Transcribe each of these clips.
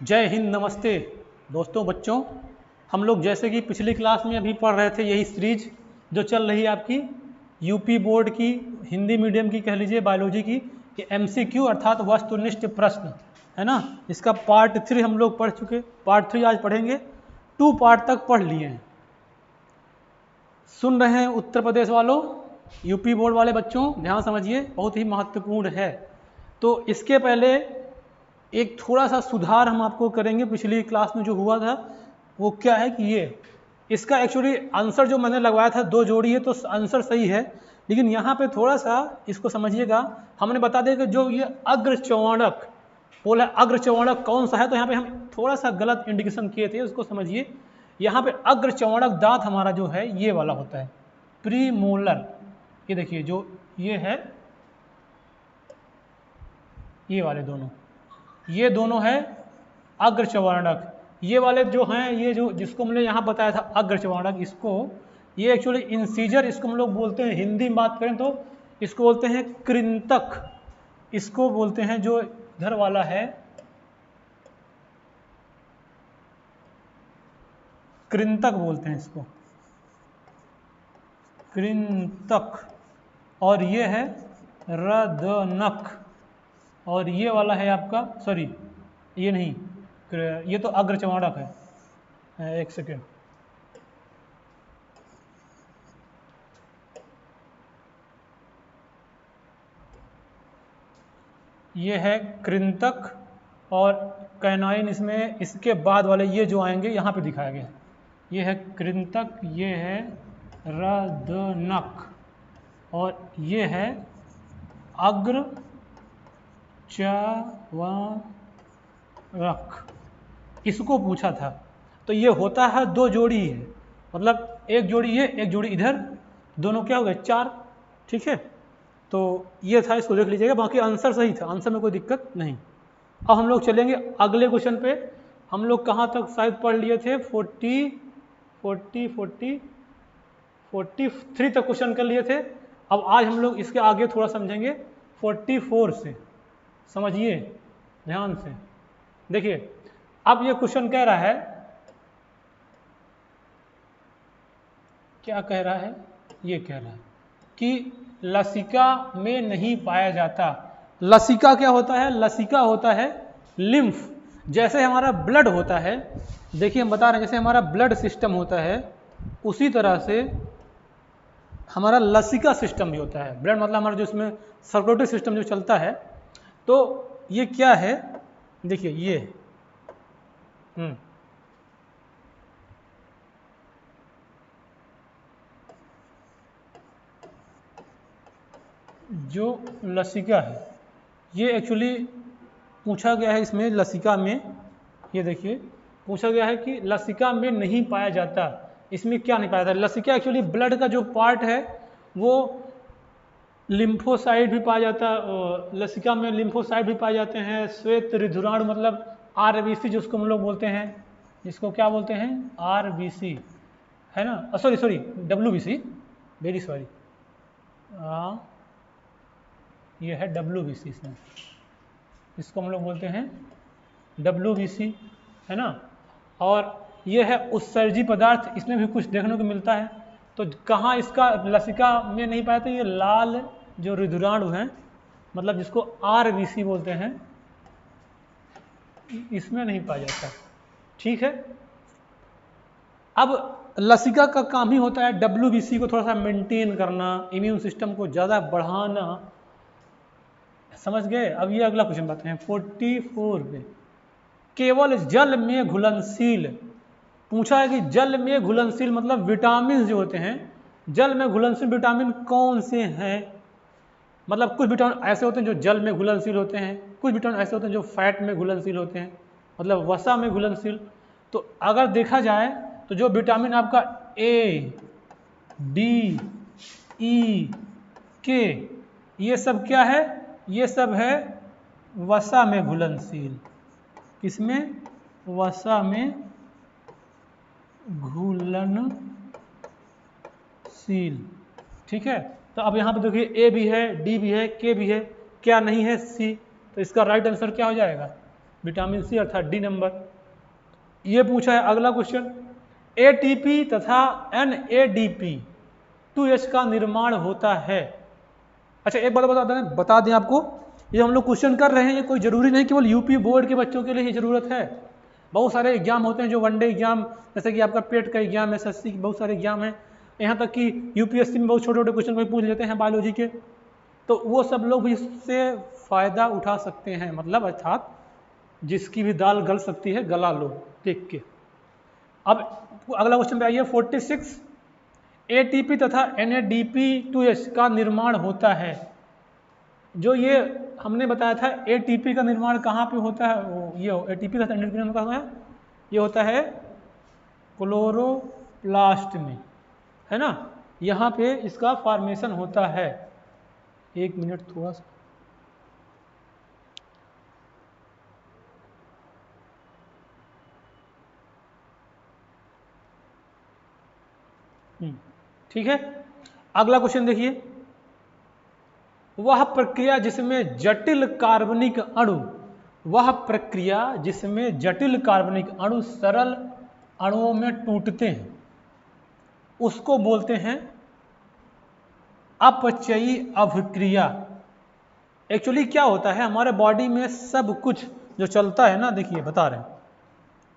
जय हिंद, नमस्ते दोस्तों, बच्चों। हम लोग जैसे कि पिछली क्लास में अभी पढ़ रहे थे यही सीरीज जो चल रही है आपकी यूपी बोर्ड की, हिंदी मीडियम की कह लीजिए, बायोलॉजी की, कि MCQ अर्थात वस्तुनिष्ठ प्रश्न है ना। इसका पार्ट 3 हम लोग पढ़ चुके, पार्ट 3 आज पढ़ेंगे। 2 पार्ट तक पढ़ लिए हैं। सुन रहे हैं उत्तर प्रदेश वालों, यूपी बोर्ड वाले बच्चों, ध्यान समझिए, बहुत ही महत्वपूर्ण है। तो इसके पहले एक थोड़ा सा सुधार हम आपको करेंगे। पिछली क्लास में जो हुआ था वो क्या है कि ये इसका एक्चुअली आंसर जो मैंने लगवाया था 2 जोड़ी है, तो आंसर सही है, लेकिन यहाँ पे थोड़ा सा इसको समझिएगा। हमने बता दिया कि जो ये अग्रचौणक बोला, अग्रचौणक कौन सा है, तो यहाँ पे हम थोड़ा सा गलत इंडिकेशन किए थे, उसको समझिए। यहाँ पे अग्रचौणक दांत हमारा जो है ये वाला होता है, प्रीमोलर। ये देखिए, जो ये है, ये वाले दोनों, ये दोनों है अग्रचौवर्णक। ये वाले जो हैं, ये जो जिसको हमने यहाँ बताया था अग्रचौवर्णक, इसको ये एक्चुअली इंसीजर, इसको हम लोग बोलते हैं, हिंदी में बात करें तो इसको बोलते हैं कृंतक। इसको बोलते हैं, जो इधर वाला है कृंतक बोलते हैं इसको, कृंतक। और ये है रदनक। और ये वाला है आपका, सॉरी ये नहीं, ये तो अग्रचौवर्णक है। एक सेकेंड, ये है कृंतक और कैनाइन, इसमें इसके बाद वाले ये जो आएंगे यहाँ पे दिखाया गया है। ये है कृंतक, ये है रदनक और ये है अग्रचौवर्णक। इसको पूछा था, तो ये होता है 2 जोड़ी है, मतलब एक जोड़ी ये, एक जोड़ी इधर, दोनों क्या हो गए 4। ठीक है, तो ये था, इसको देख लीजिएगा। बाकी आंसर सही था, आंसर में कोई दिक्कत नहीं। अब हम लोग चलेंगे अगले क्वेश्चन पे। हम लोग कहाँ तक शायद पढ़ लिए थे, 43 तक क्वेश्चन कर लिए थे। अब आज हम लोग इसके आगे थोड़ा समझेंगे 44 से। समझिए ध्यान से, देखिए। अब ये क्वेश्चन कह रहा है, क्या कह रहा है, ये कह रहा है कि लसिका में नहीं पाया जाता। लसिका क्या होता है? लसिका होता है लिम्फ। जैसे हमारा ब्लड होता है, देखिए हम बता रहे हैं, जैसे हमारा ब्लड सिस्टम होता है उसी तरह से हमारा लसिका सिस्टम भी होता है। ब्लड मतलब हमारा जो इसमें सर्कुलेटरी सिस्टम जो चलता है, तो ये क्या है, देखिए ये जो लसिका है, ये एक्चुअली पूछा गया है इसमें लसिका में, ये देखिए पूछा गया है कि लसिका में नहीं पाया जाता। इसमें क्या नहीं पाया जाता? लसिका एक्चुअली ब्लड का जो पार्ट है वो लिम्फोसाइट भी पाया जाता है, लसिका में लिम्फोसाइट भी पाए जाते हैं, श्वेत रिधुराणु मतलब RBC जिसको हम लोग बोलते हैं, जिसको क्या बोलते हैं RBC, है ना, सॉरी WBC, वेरी सॉरी, ये है WBC, इसमें इसको हम लोग बोलते हैं WBC, है ना। और ये है उत्सर्जी पदार्थ, इसमें भी कुछ देखने को मिलता है। तो कहाँ इसका लसिका में नहीं पाया, तो ये लाल जो रुधिराणु हैं, मतलब जिसको RBC बोलते हैं, इसमें नहीं पाया जाता। ठीक है, अब लसिका का काम ही होता है WBC को थोड़ा सा मेंटेन करना, इम्यून सिस्टम को ज़्यादा बढ़ाना। समझ गए? अब ये अगला क्वेश्चन बताते हैं 44 पे। केवल जल में घुलनशील, पूछा है कि जल में घुलनशील मतलब विटामिन जो होते हैं, जल में घुलनशील विटामिन कौन से हैं। मतलब कुछ विटामिन ऐसे होते हैं जो जल में घुलनशील होते हैं, कुछ विटामिन ऐसे होते हैं जो फैट में घुलनशील होते हैं, मतलब वसा में घुलनशील। तो अगर देखा जाए तो जो विटामिन आपका A, D, E, K, ये सब क्या है? ये सब है वसा में घुलनशील। किसमें? वसा में घुलनशील। ठीक है, तो अब यहाँ पे देखिए A भी है, D भी है, K भी है, क्या नहीं है? C। तो इसका राइट आंसर क्या हो जाएगा? विटामिन सी अर्थात डी नंबर। ये पूछा है अगला क्वेश्चन, एटीपी तथा एनएडीपी 2H का निर्माण होता है। अच्छा एक बात बता दें आपको, ये हम लोग क्वेश्चन कर रहे हैं, ये कोई जरूरी नहीं केवल यूपी बोर्ड के बच्चों के लिए ही जरूरत है। बहुत सारे एग्जाम होते हैं जो वनडे एग्जाम, जैसे कि आपका पेट का एग्जाम, एसएससी के बहुत सारे एग्जाम हैं, यहाँ तक कि यूपीएससी में बहुत छोटे छोटे क्वेश्चन कोई पूछ लेते हैं बायोलॉजी के, तो वो सब लोग भी इससे फ़ायदा उठा सकते हैं, मतलब अर्थात जिसकी भी दाल गल सकती है गला लो देख के। अब अगला क्वेश्चन पे आइए 46, एटीपी तथा एनएडीपी 2H का निर्माण होता है। जो ये हमने बताया था एटीपी का निर्माण कहाँ पे होता है, वो ये एटीपी तथा एनएडीपी का निर्माण है, ये होता है क्लोरोप्लास्ट में, है ना, यहाँ पे इसका फॉर्मेशन होता है। एक मिनट थोड़ा सा, ठीक है। अगला क्वेश्चन देखिए, वह प्रक्रिया जिसमें जटिल कार्बनिक अणु, वह प्रक्रिया जिसमें जटिल कार्बनिक अणु सरल अणुओं में टूटते हैं उसको बोलते हैं अपचयी अभिक्रिया। एक्चुअली क्या होता है, हमारे बॉडी में सब कुछ जो चलता है ना, देखिए बता रहे हैं,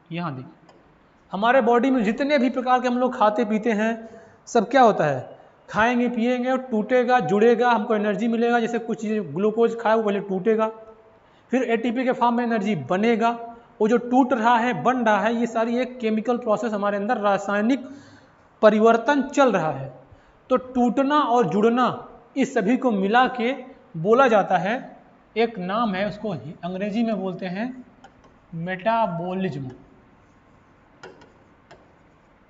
यहाँ देखिए हमारे बॉडी में जितने भी प्रकार के हम लोग खाते पीते हैं, सब क्या होता है, खाएंगे पिएंगे और टूटेगा जुड़ेगा, हमको एनर्जी मिलेगा। जैसे कुछ चीज़ ग्लूकोज खाए वो पहले टूटेगा, फिर एटीपी के फॉर्म में एनर्जी बनेगा, वो जो टूट रहा है बन रहा है, ये सारी एक केमिकल प्रोसेस हमारे अंदर रासायनिक परिवर्तन चल रहा है। तो टूटना और जुड़ना इस सभी को मिला के बोला जाता है, एक नाम है उसको अंग्रेजी में बोलते हैं मेटाबॉलिज्म,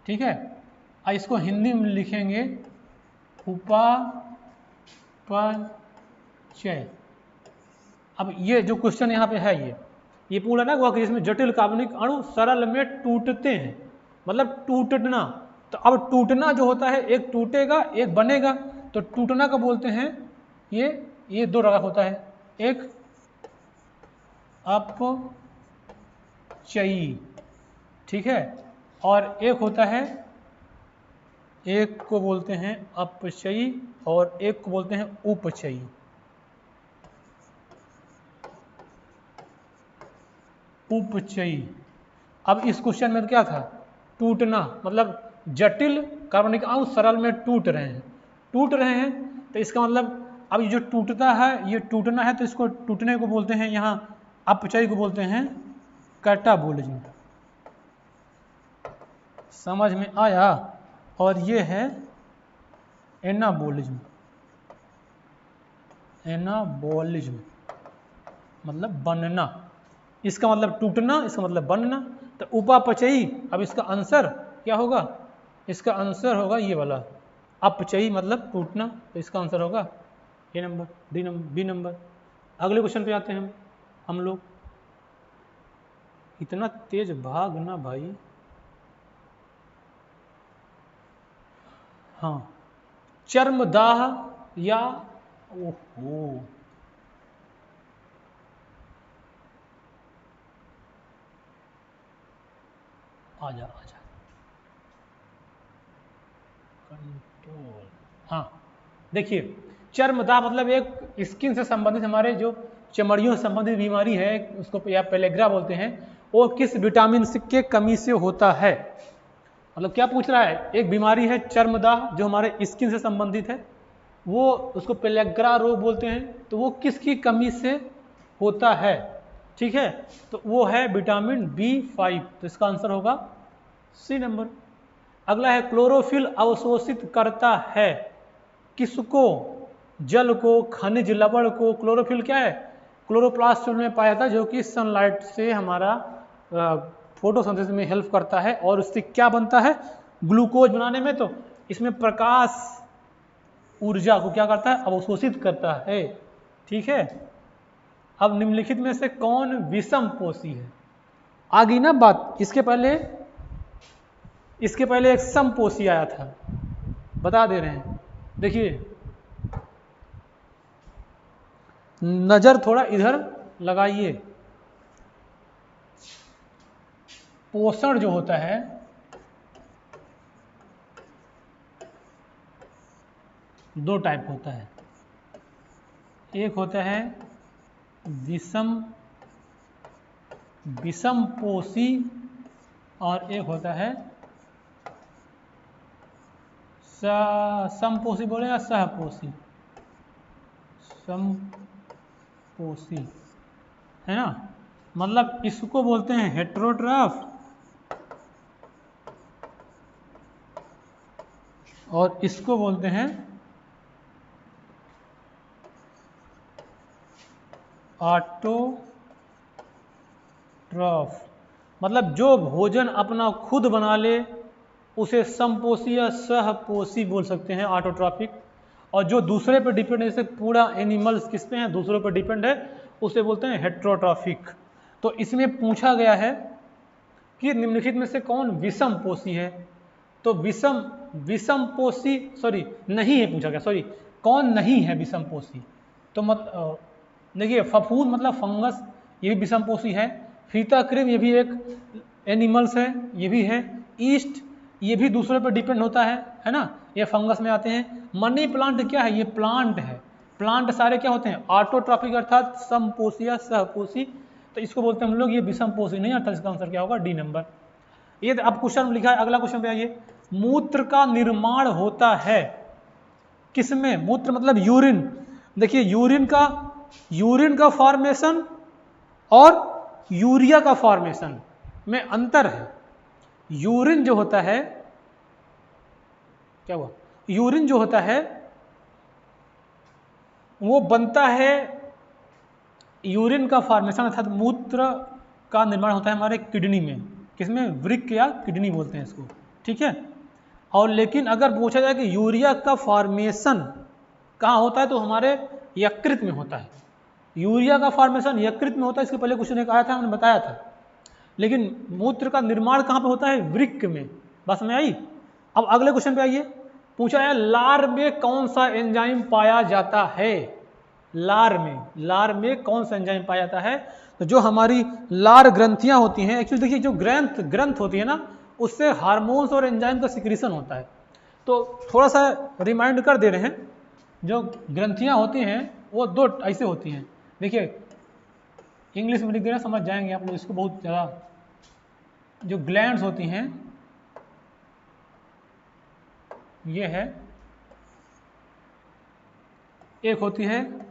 ठीक है। इसको हिंदी में लिखेंगे उपापचय। अब ये जो क्वेश्चन यहाँ पे है, ये पूरा ना हुआ कि जिसमें जटिल कार्बनिक अणु सरल में टूटते हैं, मतलब टूटना। तो अब टूटना जो होता है, एक टूटेगा एक बनेगा, तो टूटना का बोलते हैं ये दो रंग होता है, एक अपचयी, ठीक है, और एक होता है, एक को बोलते हैं अपचयी और एक को बोलते हैं उपचयी। उपचयी। अब इस क्वेश्चन में क्या था, टूटना, मतलब जटिल कार्बनिक अणु सरल में टूट रहे हैं, तो इसका मतलब अब ये जो टूटता है, ये टूटना है, तो इसको टूटने को बोलते हैं, यहाँ अपचयी को बोलते हैं कैटाबोलिज्म। समझ में आया। और ये है एनाबोलिज्म, मतलब बनना, इसका मतलब टूटना, इसका मतलब बनना। तो उपापचयी, अब इसका आंसर क्या होगा, इसका आंसर होगा ये वाला, अपचयी मतलब टूटना, तो इसका आंसर होगा A number, D number, B number. अगले क्वेश्चन पे आते हैं हम लोग। इतना तेज भागना भाई, हाँ, चर्मदाह या ओहो, आजा कंट्रोल, हाँ देखिए, चर्मदाह मतलब एक स्किन से संबंधित, हमारे जो चमड़ियों से संबंधित बीमारी है, उसको या पेलेग्रा बोलते हैं, वो किस विटामिन सी के कमी से होता है। मतलब क्या पूछ रहा है, एक बीमारी है चर्मदाह जो हमारे स्किन से संबंधित है, वो उसको पेलेग्रा रोग बोलते हैं, तो वो किसकी कमी से होता है, ठीक है, तो वो है विटामिन B5, तो इसका आंसर होगा सी नंबर। अगला है क्लोरोफिल अवशोषित करता है किसको, जल को, खनिज लवण को। क्लोरोफिल क्या है, क्लोरोप्लास्ट में पाया जाता है, जो कि सनलाइट से हमारा फोटोसिंथेसिस में हेल्प करता है, और उससे क्या बनता है, ग्लूकोज बनाने में। तो इसमें प्रकाश ऊर्जा को क्या करता है, अवशोषित करता है, ठीक है। अब निम्नलिखित में से कौन विषम पोषी है, आगे ना बात, इसके पहले एक समपोषी आया था, बता दे रहे हैं। देखिए नजर थोड़ा इधर लगाइए, पोषण जो होता है दो टाइप होता है, एक होता है विषमपोषी और एक होता है समपोषी बोले या सहपोषी, समपोषी है ना। मतलब इसको बोलते हैं हेटेरोट्रॉफ और इसको बोलते हैं ऑटोट्रॉफ। मतलब जो भोजन अपना खुद बना ले उसे समपोषी या सहपोषी बोल सकते हैं, ऑटोट्रॉफिक। और जो दूसरे पर डिपेंड है, जैसे पूरा एनिमल्स किस पे हैं, दूसरों पर डिपेंड है, उसे बोलते हैं हेटेरोट्रॉफिक। तो इसमें पूछा गया है कि निम्नलिखित में से कौन विषमपोषी है। तो विषमपोषी नहीं है पूछा गया, कौन नहीं है विषमपोषी। तो देखिए फफूंद मतलब फंगस, ये भी विषमपोषी है। फीताक्रिम ये भी एक एनिमल्स है, ये भी है। ईस्ट ये भी दूसरे पर डिपेंड होता है ना, ये फंगस में आते हैं। मनी प्लांट क्या है, ये प्लांट है। प्लांट सारे क्या होते हैं, ऑटोट्रॉफिक अर्थात समपोषी या सहपोषी। तो इसको बोलते हैं हम लोग ये विषमपोषी नहीं, अर्थात इसका आंसर क्या होगा, डी नंबर। ये अब क्वेश्चन लिखा है, अगला क्वेश्चन पे आइए। मूत्र का निर्माण होता है किसमें, मूत्र मतलब यूरिन। देखिए यूरिन का फॉर्मेशन और यूरिया का फॉर्मेशन में अंतर है। यूरिन जो होता है, क्या हुआ, यूरिन जो होता है वो बनता है, यूरिन का फॉर्मेशन अर्थात मूत्र का निर्माण होता है हमारे किडनी में, किसमें, वृक्क या किडनी बोलते हैं इसको, ठीक है। और लेकिन अगर पूछा जाए कि यूरिया का फॉर्मेशन कहाँ होता है, तो हमारे यकृत में होता है। यूरिया का फॉर्मेशन यकृत में होता है, इसके पहले क्वेश्चन एक आया था, हमने बताया था। लेकिन मूत्र का निर्माण कहाँ पे होता है, वृक्क में। बस में आई। अब अगले क्वेश्चन पे आइए, पूछा है लार में कौन सा एंजाइम पाया जाता है। लार में कौन सा एंजाइम पाया जाता है। तो जो हमारी लार ग्रंथियां होती हैं, एक्चुअली देखिए जो ग्रंथ होती है ना, उससे हार्मोन्स और एंजाइम का सिक्रीशन होता है। तो थोड़ा सा रिमाइंड कर दे रहे हैं, जो ग्रंथियां होती हैं वो दो ऐसे होती हैं। देखिए इंग्लिश में लिख देना, समझ जाएंगे आप लोग इसको बहुत ज़्यादा। जो ग्लैंड्स होती हैं ये है, एक होती है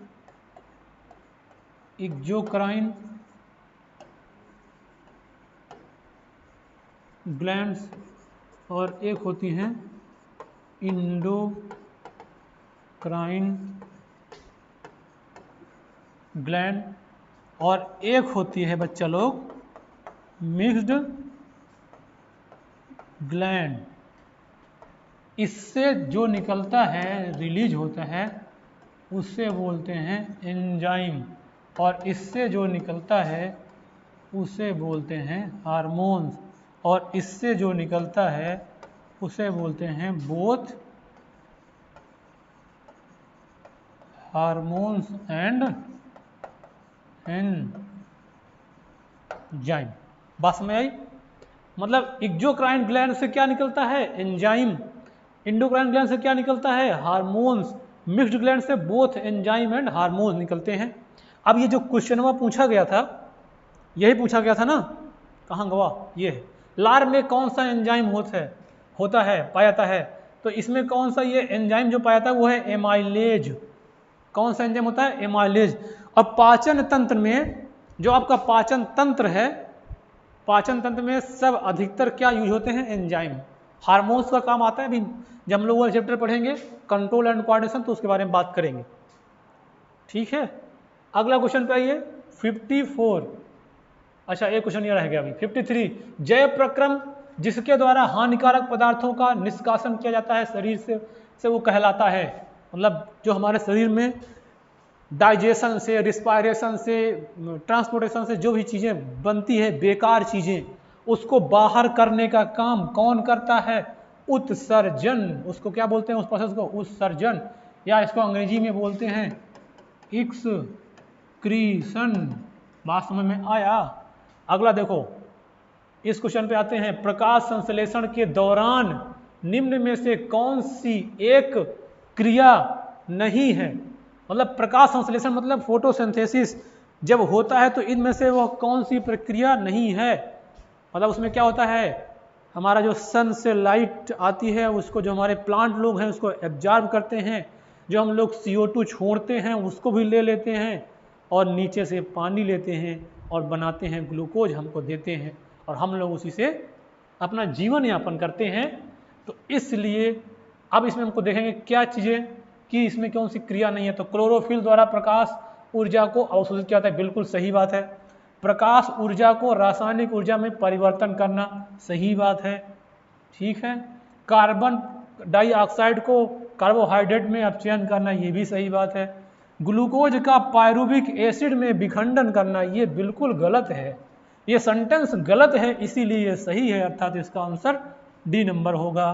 एक्सोक्राइन ग्लैंड्स और एक होती हैं इंडोक्राइन ग्लैंड और एक होती है बच्चा लोग मिक्स्ड ग्लैंड। इससे जो निकलता है, रिलीज होता है, उससे बोलते हैं एंजाइम, और इससे जो निकलता है उसे बोलते हैं हार्मोन्स, और इससे जो निकलता है उसे बोलते हैं बोथ हार्मोन्स एंड एंजाइम। बस में आई। मतलब एक्सोक्राइन ग्लैंड से क्या निकलता है, एंजाइम। इंडोक्राइन ग्लैंड से क्या निकलता है, हार्मोन्स। मिक्स्ड ग्लैंड से बोथ एंजाइम एंड हार्मोन्स निकलते हैं। अब ये जो क्वेश्चन पूछा गया था, यही पूछा गया था ना, कहाँ गवा, ये लार में कौन सा एंजाइम होता है पाया जाता है। तो इसमें कौन सा ये एंजाइम जो पाया जाता है वो है एमाइलेज। कौन सा एंजाइम होता है, एमाइलेज। अब पाचन तंत्र में, जो आपका पाचन तंत्र है, पाचन तंत्र में सब अधिकतर क्या यूज होते हैं, एंजाइम। हार्मोन्स का काम आता है, अभी जब हम लोग वो चैप्टर पढ़ेंगे कंट्रोल एंड कोऑर्डिनेशन, तो उसके बारे में बात करेंगे, ठीक है। अगला क्वेश्चन पे आइए, 54। अच्छा एक क्वेश्चन ये रह गया अभी, 53। जय प्रक्रम जिसके द्वारा हानिकारक पदार्थों का निष्कासन किया जाता है शरीर से वो कहलाता है। मतलब जो हमारे शरीर में डाइजेशन से, रिस्पायरेशन से, ट्रांसपोर्टेशन से जो भी चीज़ें बनती है, बेकार चीज़ें, उसको बाहर करने का काम कौन करता है, उत्सर्जन। उसको क्या बोलते हैं, उस प्रोसेस को उत्सर्जन, या इसको अंग्रेजी में बोलते हैं एक्सक्रीशन। बात समझ में आया। अगला देखो, इस क्वेश्चन पे आते हैं, प्रकाश संश्लेषण के दौरान निम्न में से कौन सी एक क्रिया नहीं है। मतलब प्रकाश संश्लेषण मतलब फोटोसिंथेसिस जब होता है तो इनमें से वह कौन सी प्रक्रिया नहीं है। मतलब उसमें क्या होता है, हमारा जो सन से लाइट आती है उसको जो हमारे प्लांट लोग हैं उसको एब्जॉर्ब करते हैं, जो हम लोग CO2 छोड़ते हैं उसको भी ले लेते हैं, और नीचे से पानी लेते हैं और बनाते हैं ग्लूकोज, हमको देते हैं और हम लोग उसी से अपना जीवन यापन करते हैं। तो इसलिए अब इसमें हमको देखेंगे क्या चीज़ें कि इसमें कौन सी क्रिया नहीं है। तो क्लोरोफिल द्वारा प्रकाश ऊर्जा को अवशोषित किया जाता है, बिल्कुल सही बात है। प्रकाश ऊर्जा को रासायनिक ऊर्जा में परिवर्तन करना, सही बात है, ठीक है। कार्बन डाइऑक्साइड को कार्बोहाइड्रेट में अपचयन करना, ये भी सही बात है। ग्लूकोज का पायरुविक एसिड में विखंडन करना, ये बिल्कुल गलत है, ये सेंटेंस गलत है, इसीलिए ये सही है, अर्थात इसका आंसर डी नंबर होगा।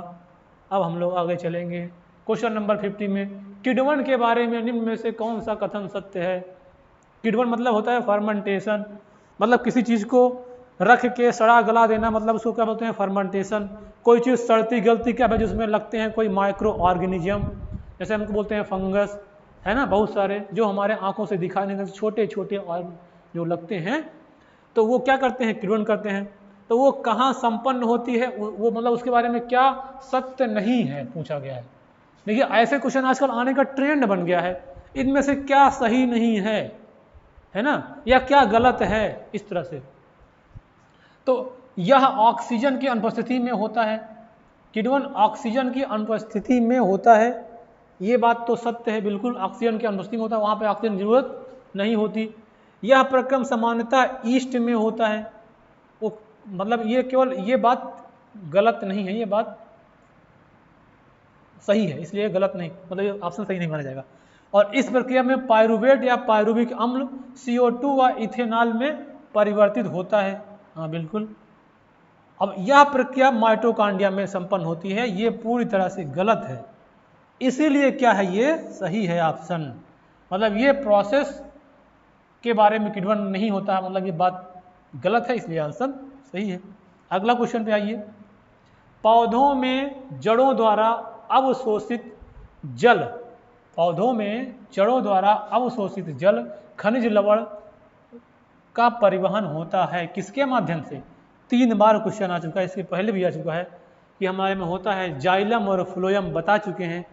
अब हम लोग आगे चलेंगे क्वेश्चन नंबर 50 में, किण्वन के बारे में निम्न में से कौन सा कथन सत्य है। किण्वन मतलब होता है फर्मेंटेशन, मतलब किसी चीज़ को रख के सड़ा गला देना, मतलब उसको क्या बोलते हैं, फर्मेंटेशन। कोई चीज़ सड़ती गलती क्या है, जिसमें लगते हैं कोई माइक्रो ऑर्गेनिज्म, जैसे हमको बोलते हैं फंगस, है ना, बहुत सारे जो हमारे आंखों से दिखाई नहीं देते, छोटे छोटे और जो लगते हैं, तो वो क्या करते हैं, किण्वन करते हैं। तो वो कहाँ संपन्न होती है, वो मतलब उसके बारे में क्या सत्य नहीं है पूछा गया है। देखिए ऐसे क्वेश्चन आजकल आने का ट्रेंड बन गया है, इनमें से क्या सही नहीं है ना, या क्या गलत है, इस तरह से। तो यह ऑक्सीजन की अनुपस्थिति में होता है, किण्वन ऑक्सीजन की अनुपस्थिति में होता है, ये बात तो सत्य है, बिल्कुल ऑक्सीजन की अनुपस्थिति में होता है, वहाँ पे ऑक्सीजन की जरूरत नहीं होती। यह प्रक्रम सामान्यतः ईस्ट में होता है, वो मतलब ये केवल ये बात गलत नहीं है, ये बात सही है, इसलिए गलत नहीं, मतलब ये ऑप्शन सही नहीं माना जाएगा। और इस प्रक्रिया में पायरुवेट या पायरुविक अम्ल CO2 व इथेनॉल में परिवर्तित होता है, हाँ बिल्कुल। अब यह प्रक्रिया माइटोकॉन्ड्रिया में संपन्न होती है, ये पूरी तरह से गलत है, इसीलिए क्या है, ये सही है ऑप्शन। मतलब ये प्रोसेस के बारे में किण्वन नहीं होता है, मतलब ये बात गलत है, इसलिए आंसर सही है। अगला क्वेश्चन पे आइए, पौधों में जड़ों द्वारा अवशोषित जल, पौधों में जड़ों द्वारा अवशोषित जल खनिज लवण का परिवहन होता है, किसके माध्यम से। 3 बार क्वेश्चन आ चुका है, इसके पहले भी आ चुका है कि हमारे में होता है जाइलम और फ्लोएम, बता चुके हैं।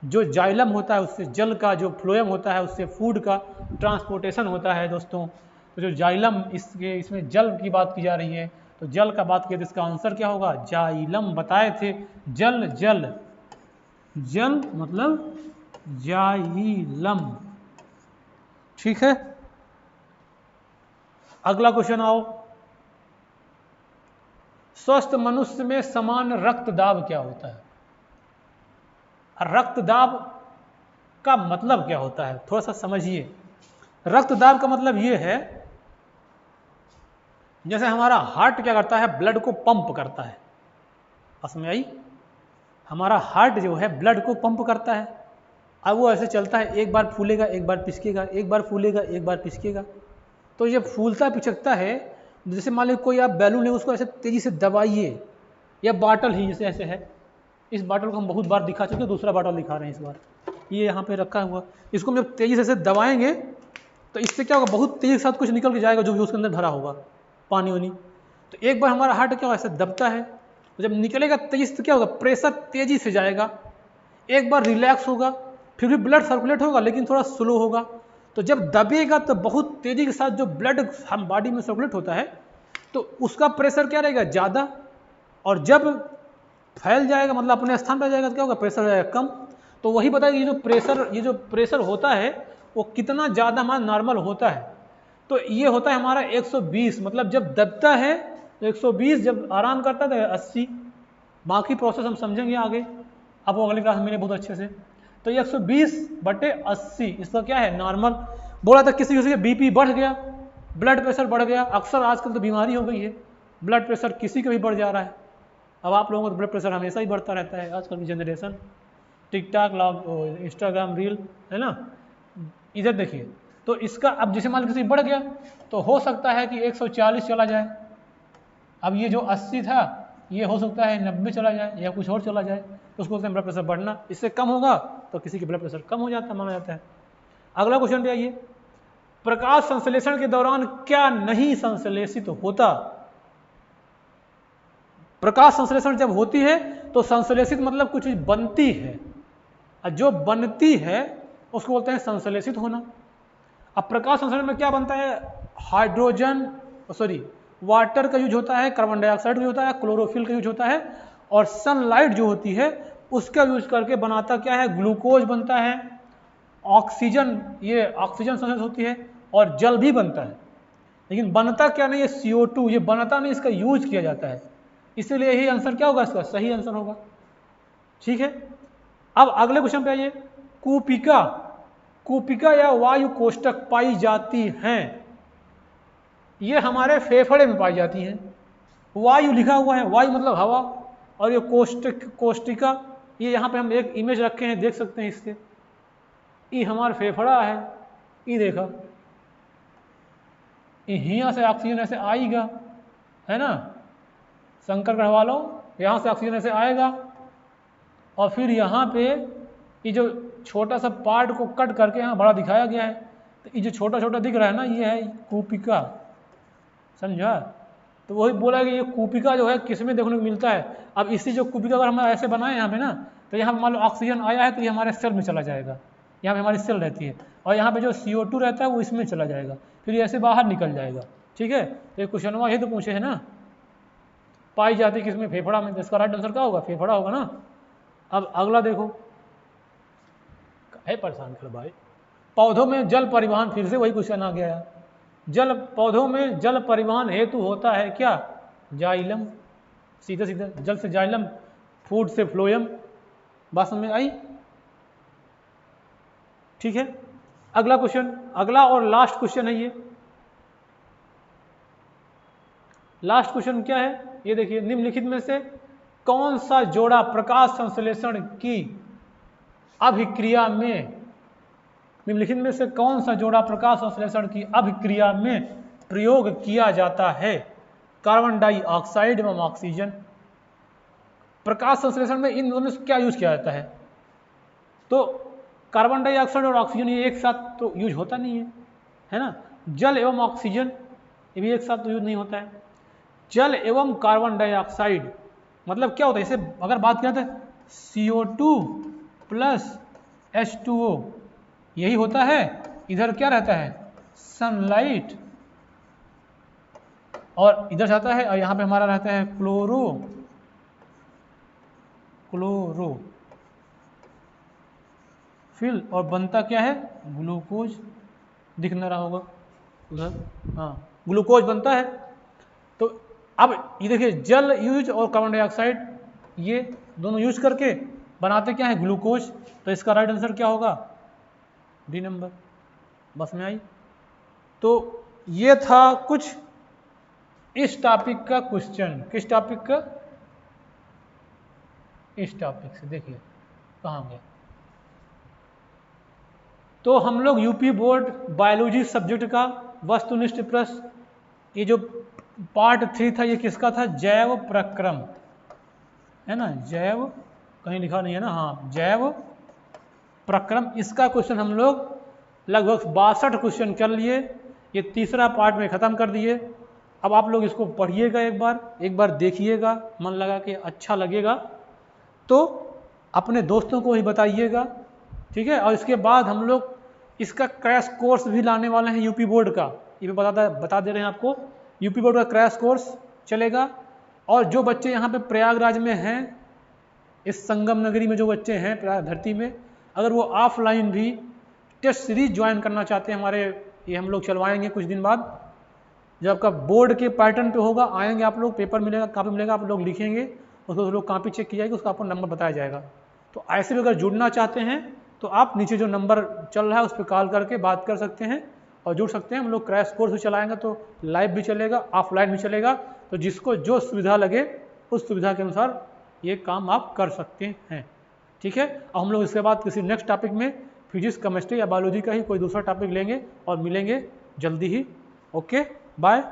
जो जाइलम होता है उससे जल का, जो फ्लोएम होता है उससे फूड का ट्रांसपोर्टेशन होता है दोस्तों। तो जो जाइलम, इसमें जल की बात की जा रही है, तो जल का बात किया तो इसका आंसर क्या होगा, जाइलम बताए थे, जल जल जल मतलब जाइलम, ठीक है। अगला क्वेश्चन आओ, स्वस्थ मनुष्य में समान रक्तदाब क्या होता है। रक्तदाब का मतलब क्या होता है, थोड़ा सा समझिए। रक्तदाब का मतलब ये है, जैसे हमारा हार्ट क्या करता है, ब्लड को पंप करता है, समझ आई, हमारा हार्ट जो है ब्लड को पंप करता है। अब वो ऐसे चलता है, एक बार फूलेगा एक बार पिचकेगा, एक बार फूलेगा एक बार पिचकेगा। तो जब फूलता पिचकता है, जैसे मान लीजिए कोई आप बैलून है, उसको ऐसे तेजी से दबाइए, या बाटल ही जैसे ऐसे है, इस बाटल को हम बहुत बार दिखा चुके, दूसरा बाटल दिखा रहे हैं इस बार, ये यहाँ पे रखा हुआ, इसको हम जब तेजी से ऐसे दबाएंगे तो इससे क्या होगा, बहुत तेजी के साथ कुछ निकल के जाएगा जो भी उसके अंदर भरा होगा, पानी वानी। तो एक बार हमारा हार्ट क्या होगा, ऐसे दबता है, तो जब निकलेगा तेजी से तो क्या होगा, प्रेशर तेजी से जाएगा, एक बार रिलैक्स होगा, फिर भी ब्लड सर्कुलेट होगा लेकिन थोड़ा स्लो होगा। तो जब दबेगा तो बहुत तेजी के साथ जो ब्लड हम बॉडी में सर्कुलेट होता है तो उसका प्रेशर क्या रहेगा, ज़्यादा, और जब फैल जाएगा मतलब अपने स्थान पर जाएगा तो क्या होगा, प्रेशर हो जाएगा कम। तो वही बताइए, ये जो प्रेशर होता है वो कितना ज़्यादा हमारा नॉर्मल होता है। तो ये होता है हमारा 120, मतलब जब दबता है तो 120, जब आराम करता है तो 80। बाकी प्रोसेस हम समझेंगे आगे, अब वो अगली क्लास में बहुत अच्छे से। तो ये 120/80 इसका क्या है, नॉर्मल। बोला था किसी का बीपी बढ़ गया, ब्लड प्रेशर बढ़ गया, अक्सर आजकल तो बीमारी हो गई है, ब्लड प्रेशर किसी का भी बढ़ जा रहा है। अब आप लोगों का ब्लड प्रेशर हमेशा ही बढ़ता रहता है, आजकल की generation, TikTok log Instagram reel, है ना। इधर देखिए, तो इसका अब जैसे मान लीजिए किसी बढ़ गया तो हो सकता है कि 140 चला जाए, अब ये जो 80 था ये हो सकता है 90 चला जाए या कुछ और चला जाए, तो उसको बोलते हैं ब्लड प्रेशर बढ़ना। इससे कम होगा तो किसी की ब्लड प्रेशर कम हो जाता माना जाता है। अगला क्वेश्चन पे आइए, प्रकाश संश्लेषण के दौरान क्या नहीं संश्लेषित होता? प्रकाश संश्लेषण जब होती है तो संश्लेषित मतलब कुछ चीज बनती है, और जो बनती है उसको बोलते हैं संश्लेषित होना। अब प्रकाश संश्लेषण में क्या बनता है? हाइड्रोजन वाटर का यूज होता है, कार्बन डाइऑक्साइड का यूज होता है, क्लोरोफिल का यूज होता है, और सनलाइट जो होती है उसका यूज करके बनाता क्या है? ग्लूकोज बनता है, ऑक्सीजन, ये ऑक्सीजन संश्लेषित होती है, और जल भी बनता है। लेकिन बनता क्या नहीं है? CO2, ये बनता नहीं, इसका यूज किया जाता है। इसीलिए यही आंसर क्या होगा? इसका सही आंसर होगा। ठीक है, अब अगले क्वेश्चन पे आइए, कूपिका या वायु कोष्ठक पाई जाती हैं। ये हमारे फेफड़े में पाई जाती हैं। वायु लिखा हुआ है, वायु मतलब हवा, और ये कोष्ठिका, ये यहाँ पे हम एक इमेज रखे हैं, देख सकते हैं इससे। ये हमारा फेफड़ा है, ये देखा, यहाँ से ऑक्सीजन ऐसे आएगा, है ना, शंकर ग्रह वालों, यहाँ से ऑक्सीजन ऐसे आएगा, और फिर यहाँ पे ये जो छोटा सा पार्ट को कट करके यहाँ बड़ा दिखाया गया है, तो ये जो छोटा छोटा दिख रहा है ना, ये है कूपिका, समझा? तो वही बोला कि ये कूपिका जो है किस में देखने को मिलता है। अब इसी जो कूपिका अगर हम ऐसे बनाए यहाँ पे ना, तो यहाँ पे मान लो ऑक्सीजन आया है तो ये हमारे सेल में चला जाएगा, यहाँ पे हमारी सेल रहती है, और यहाँ पे जो CO2 रहता है वो इसमें चला जाएगा, फिर ऐसे बाहर निकल जाएगा। ठीक है, तो ये क्वेश्चन ये तो पूछे है ना, पाई जाती किसमें? फेफड़ा में। इसका राइट आंसर क्या होगा? फेफड़ा होगा ना। अब अगला देखो, है परेशान कर भाई, पौधों में जल परिवहन, फिर से वही क्वेश्चन आ गया है। पौधों में जल परिवहन हेतु होता है क्या? जाइलम, सीधे सीधे, जल से जाइलम, फूड से फ्लोएम। बात समझ में आई? ठीक है, अगला क्वेश्चन, अगला और लास्ट क्वेश्चन है ये। लास्ट क्वेश्चन क्या है? ये देखिए, निम्नलिखित में से कौन सा जोड़ा प्रकाश संश्लेषण की अभिक्रिया में, निम्नलिखित में से कौन सा जोड़ा प्रकाश संश्लेषण की अभिक्रिया में प्रयोग किया जाता है? कार्बन डाइऑक्साइड एवं ऑक्सीजन। प्रकाश संश्लेषण में इन दोनों में क्या यूज किया जाता है? तो कार्बन डाइऑक्साइड और ऑक्सीजन ये एक साथ तो यूज होता नहीं है ना। जल एवं ऑक्सीजन ये भी एक साथ तो यूज नहीं होता है। जल एवं कार्बन डाइऑक्साइड मतलब क्या होता है? इसे अगर बात करें तो CO2 प्लस H2O यही होता है। इधर क्या रहता है? सनलाइट, और इधर जाता है, और यहाँ पे हमारा रहता है क्लोरो फिल, और बनता क्या है? ग्लूकोज। दिख ना रहा होगा उधर, हाँ, ग्लूकोज बनता है। तो अब ये देखिए, जल यूज और कार्बन डाइऑक्साइड ये दोनों यूज करके बनाते क्या है? ग्लूकोज। तो इसका राइट आंसर क्या होगा? D number. बस में आई। तो ये था कुछ इस टॉपिक का क्वेश्चन। किस टॉपिक का? इस टॉपिक से। देखिए कहाँ गया। तो हम लोग यूपी बोर्ड बायोलॉजी सब्जेक्ट का वस्तुनिष्ठ प्रश्न, ये जो पार्ट 3 था, ये किसका था? जैव प्रक्रम, है ना। जैव, कहीं लिखा नहीं है ना, हाँ, जैव प्रक्रम। इसका क्वेश्चन हम लोग लगभग 62 क्वेश्चन कर लिए। ये तीसरा पार्ट में ख़त्म कर दिए। अब आप लोग इसको पढ़िएगा, एक बार देखिएगा, मन लगा कि अच्छा लगेगा तो अपने दोस्तों को ही बताइएगा, ठीक है। और इसके बाद हम लोग इसका क्रैश कोर्स भी लाने वाले हैं यूपी बोर्ड का। ये बता दे रहे हैं आपको, यूपी बोर्ड का क्रैश कोर्स चलेगा। और जो बच्चे यहाँ पे प्रयागराज में हैं, इस संगम नगरी में जो बच्चे हैं प्रयाग धरती में, अगर वो ऑफलाइन भी टेस्ट सीरीज ज्वाइन करना चाहते हैं हमारे, ये हम लोग चलवाएंगे कुछ दिन बाद। जब आपका बोर्ड के पैटर्न पे होगा, आएंगे आप लोग, पेपर मिलेगा, कापी मिलेगा, आप लोग लिखेंगे, उसको लोग कापी चेक की जाएगी, उसका आपको नंबर बताया जाएगा। तो ऐसे भी अगर जुड़ना चाहते हैं तो आप नीचे जो नंबर चल रहा है उस पर कॉल करके बात कर सकते हैं और जुड़ सकते हैं। हम लोग क्रैश कोर्स भी चलाएंगे, तो लाइव भी चलेगा, ऑफलाइन भी चलेगा। तो जिसको जो सुविधा लगे उस सुविधा के अनुसार ये काम आप कर सकते हैं, ठीक है। और हम लोग इसके बाद किसी नेक्स्ट टॉपिक में फिजिक्स, केमिस्ट्री या बायोलॉजी का ही कोई दूसरा टॉपिक लेंगे और मिलेंगे जल्दी ही। Okay, bye.